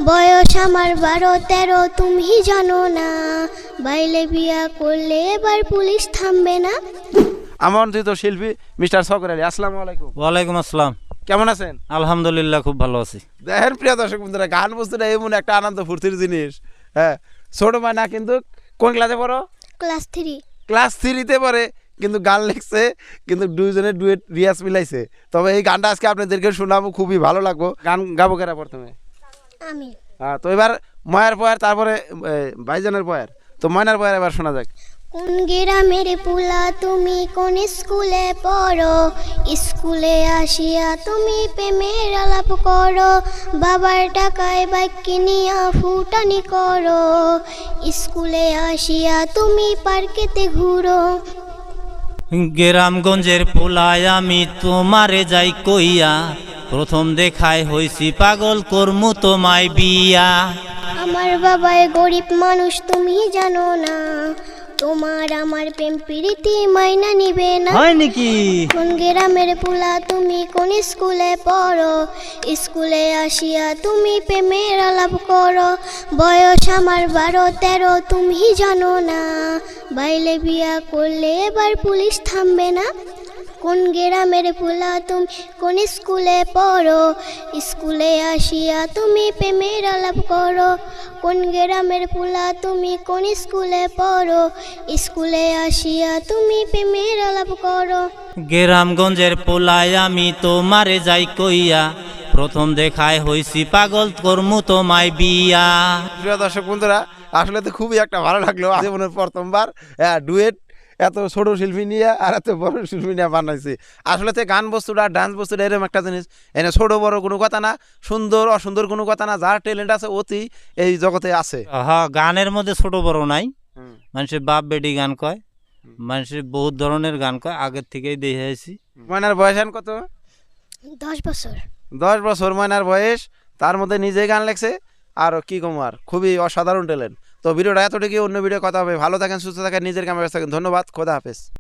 বয়স আমার 12-13, তুমি জানো না, বাইলে বিয়া করলে এবার পুলিশ থামবে না। আমন্ত্রিত শিল্পী মিস্টার শকর আলী, আসসালামু আলাইকুম। ওয়ালাইকুম আসসালাম। কেমন আছেন? আলহামদুলিল্লাহ, খুব ভালো আছি। দেখেন প্রিয় দর্শক বন্ধুরা, গান বস্তুটা এমন একটা আনন্দ ফুর্তির জিনিস। হ্যাঁ, ছোট মানা কিন্তু কোন ক্লাসে পড়ো? ক্লাস 3। ক্লাস 3-তে পড়ে, কিন্তু গান লিখছে, কিন্তু দুইজনের ডুয়েট রিয়াজ মিলাইছে। তবে এই গানটা আজকে আপনাদেরকে শোনাবো, খুবই ভালো লাগবো। গান গাবো কেরা প্রথমে? আমি। হ্যাঁ, তো এবার ময়ার পয়ার, তারপরে ভাইজানের পয়ার, তো ময়নার পয়ার এবার শোনা যাক। কোন গ্রামের পুলা তুমি, কোন স্কুলে পড়ো, স্কুলে আসিয়া তুমি প্রেমের আলাপ করো, বাবার টাকায় বাইক কিনিয়া ফুটানি করো, স্কুলে আসিয়া তুমি পার্কেতে ঘুরো। গ্রামগঞ্জের পোলায় আমি তোমারে যাই কইয়া, প্রথম দেখায় হইছি পাগল, করমু তোমায় বিয়া। আমার বাবায় গরিব মানুষ, তুমি জানো না, তোমার আমার প্রেম প্রীতি মাইনা নিবে না। হয় নাকি? কোন গ্রামের পুলা তুমি, কোন স্কুলে পড়ো, স্কুলে আসিয়া তুমি প্রেমের আলাপ করো, বয়স আমার 12-13, তুমি জানো না, বাইলে বিয়া করলে এবার পুলিশ থামবে না। কোন গ্রামের পুলা তুমি, কোন স্কুলে পড়ো, স্কুলে আসিয়া তুমি প্রেমের আলাপ করো, কোন গ্রামের পুলা তুমি, কোন স্কুলে পড়ো, স্কুলে আসিয়া তুমি প্রেমের আলাপ করো। গ্রামগঞ্জের পোলায় আমি তোমারে যাই কইয়া, প্রথম দেখায় হইছি পাগল, করমু তোমায় বিয়া। প্রিয় দর্শক বন্ধুরা, আসলে তো খুবই একটা ভালো লাগলো, জীবনের প্রথমবার ডুয়েট এত ছোট শিল্পী নিয়ে আর এত বড় শিল্পী নিয়ে বানাইছি। আসলে তো গান বস্তুটা, ডান্স বস্তুটা এরকম একটা জিনিস, এনে ছোট বড় কোনো কথা না, সুন্দর অসুন্দর কোনো কথা না, যার ট্যালেন্ট আছে অতি এই জগতে আছে। হ্যাঁ, গানের মধ্যে ছোট বড় নাই, মানুষের বাপ বেটি গান কয়, মানুষের বহুত ধরনের গান কয়, আগের থেকেই দেখে আছি। ময়নার বয়স এখন কত? 10 বছর। 10 বছর ময়নার বয়স, তার মধ্যে নিজেই গান লেখছে। আর কি কমার, খুবই অসাধারণ ট্যালেন্ট। তো ভিডিওটা এতটুকু, অন্য ভিডিও কথা হবে। ভালো থাকেন, সুস্থ থাকেন, নিজের কামে ব্যস্ত থাকেন। ধন্যবাদ, খোদা হাফেজ।